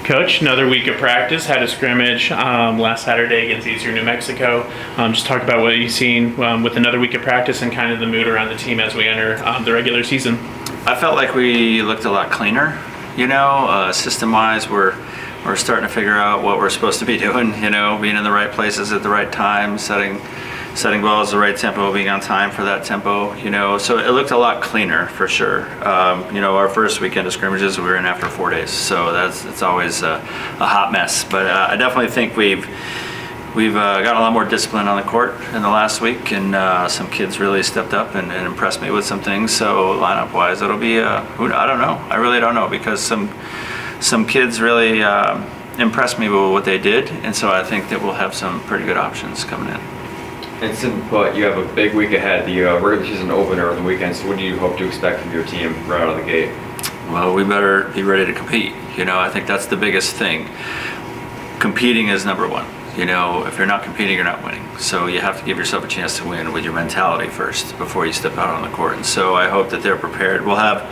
Coach, another week of practice. Had a scrimmage last Saturday against Eastern New Mexico. Just talk about what you've seen with another week of practice and kind of the mood around the team as we enter the regular season. I felt like we looked a lot cleaner, system-wise. We're starting to figure out what we're supposed to be doing, being in the right places at the right time, setting balls the right tempo, being on time for that tempo, so it looked a lot cleaner for sure. Our first weekend of scrimmages we were in after 4 days, so it's always a hot mess, but I definitely think we've got a lot more discipline on the court in the last week, and some kids really stepped up and impressed me with some things. So lineup wise, it'll be I don't know, I really don't know, because some kids really impressed me with what they did, and so I think that we'll have some pretty good options coming in. And but you have a big week ahead, the regular season opener on the weekend, so what do you hope to expect from your team right out of the gate? Well, we better be ready to compete. I think that's the biggest thing. Competing is number one. If you're not competing, you're not winning. So you have to give yourself a chance to win with your mentality first before you step out on the court. And so I hope that they're prepared. We'll have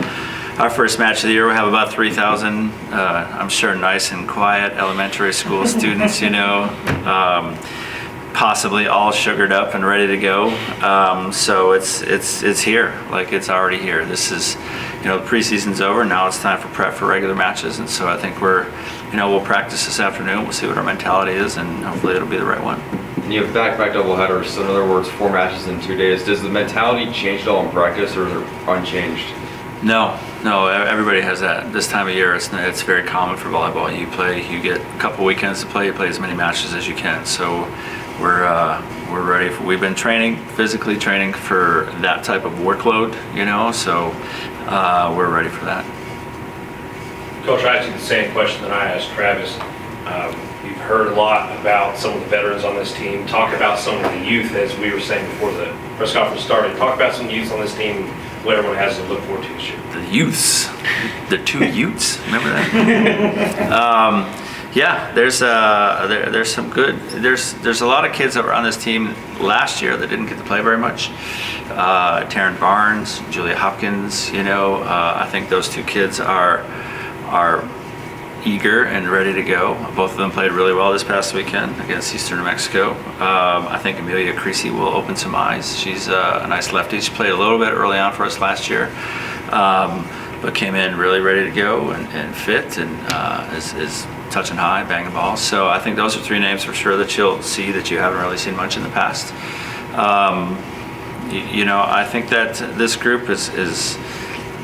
our first match of the year. We'll have about 3,000, I'm sure, nice and quiet elementary school students, possibly all sugared up and ready to go. So it's here, like it's already here. This is, the preseason's over. Now it's time for prep for regular matches. And so I think we'll practice this afternoon. We'll see what our mentality is, and hopefully it'll be the right one. And you have back-to-back doubleheaders, so in other words, 4 matches in 2 days. Does the mentality change at all in practice, or is it unchanged? No, everybody has that. This time of year, it's very common for volleyball. You get a couple weekends to play, you play as many matches as you can. So we're ready. We've been physically training for that type of workload, so we're ready for that. Coach, I asked you the same question that I asked Travis. You've heard a lot about some of the veterans on this team. Talk about some of the youth, as we were saying before the press conference started. Talk about some youth on this team, what everyone has to look forward to this year. The youths, the 2 youths. Remember that? Yeah, there's some good. There's a lot of kids that were on this team last year that didn't get to play very much. Taryn Barnes, Julia Hopkins. I think those 2 kids are eager and ready to go. Both of them played really well this past weekend against Eastern New Mexico. I think Amelia Creasy will open some eyes. She's a nice lefty. She played a little bit early on for us last year, but came in really ready to go and fit, and is touching high, banging balls. So I think those are 3 names for sure that you'll see that you haven't really seen much in the past. I think that this group is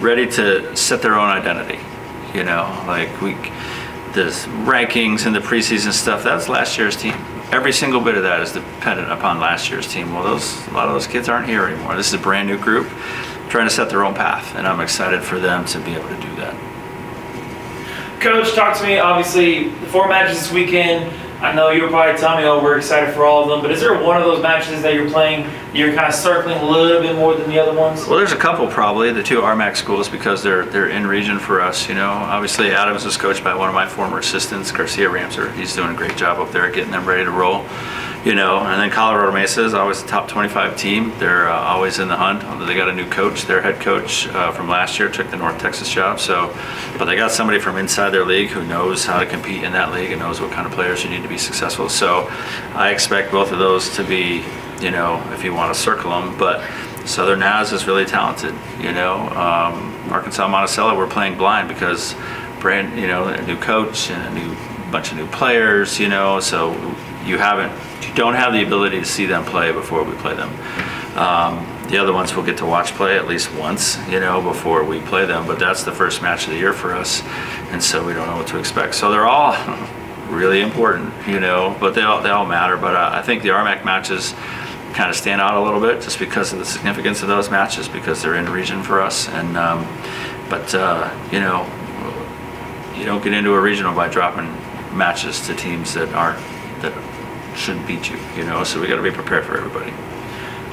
ready to set their own identity. The rankings and the preseason stuff, that's last year's team. Every single bit of that is dependent upon last year's team. Well, a lot of those kids aren't here anymore. This is a brand new group trying to set their own path, and I'm excited for them to be able to do that. Coach, talk to me. Obviously, the 4 matches this weekend. I know you'll probably tell me, we're excited for all of them, but is there one of those matches that you're playing, you're kind of circling a little bit more than the other ones? Well, there's a couple probably, the 2 RMAC schools, because they're in region for us, Obviously, Adams was coached by one of my former assistants, Garcia Ramser. He's doing a great job up there getting them ready to roll, And then Colorado Mesa is always a top 25 team. They're always in the hunt. They got a new coach. Their head coach from last year took the North Texas job. But they got somebody from inside their league who knows how to compete in that league and knows what kind of players you need to be successful. So I expect both of those to be, if you want to circle them. But Southern Naz is really talented. Arkansas-Monticello, we're playing blind because a new coach and a bunch of new players. So you don't have the ability to see them play before we play them. The other ones we'll get to watch play at least once, before we play them, but that's the first match of the year for us, and so we don't know what to expect. So they're all really important, but they all matter. But I think the RMAC matches kind of stand out a little bit just because of the significance of those matches, because they're in region for us. And you don't get into a regional by dropping matches to teams that shouldn't beat you, so we got to be prepared for everybody.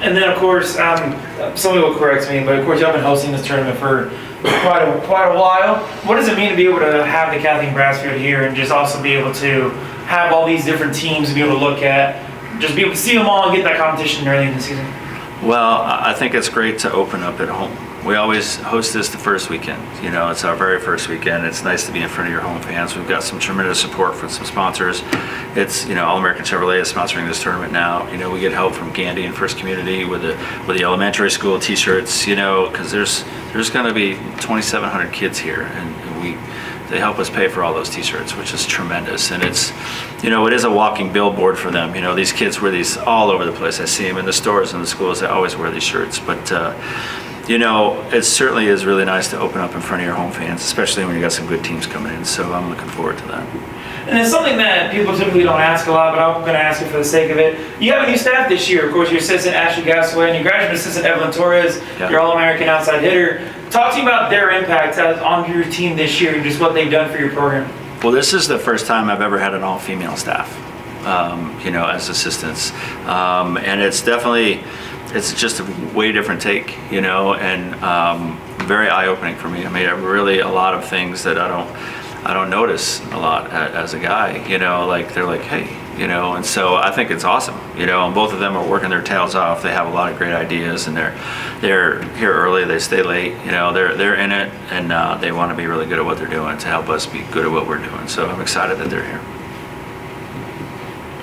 And then, of course, somebody will correct me, but of course, y'all been hosting this tournament for quite a while. What does it mean to be able to have the Kathleen Brasfield here and just also be able to have all these different teams to be able to look at, just be able to see them all and get that competition early in the season? Well, I think it's great to open up at home. We always host this the first weekend. You know, it's our very first weekend. It's nice to be in front of your home fans. We've got some tremendous support from some sponsors. It's, you know, All American Chevrolet is sponsoring this tournament now. You know, we get help from Gandy and First Community with the elementary school T-shirts. You know, because there's going to be 2,700 kids here, and they help us pay for all those T-shirts, which is tremendous. And it's, you know, it is a walking billboard for them. You know, these kids wear these all over the place. I see them in the stores and the schools. They always wear these shirts, but. You know, it certainly is really nice to open up in front of your home fans, especially when you got some good teams coming in. So I'm looking forward to that. And it's something that people typically don't ask a lot, but I'm going to ask it for the sake of it. You have a new staff this year. Of course, your assistant, Ashley Gasaway, and your graduate assistant, Evelyn Torres, Yeah. your All-American outside hitter. Talk to me about their impact on your team this year and just what they've done for your program. Well, this is the first time I've ever had an all-female staff, you know, as assistants. And it's definitely, it's just a way different take, you know, and very eye-opening for me. I mean, really a lot of things that I don't notice a lot as a guy, you know, like they're like, hey, you know, and so I think it's awesome, you know, and both of them are working their tails off. They have a lot of great ideas, and they're here early, they stay late, you know, they're in it, and they want to be really good at what they're doing to help us be good at what we're doing. So I'm excited that they're here.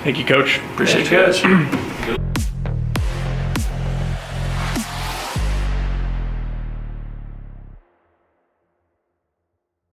Thank you, Coach. Appreciate you guys.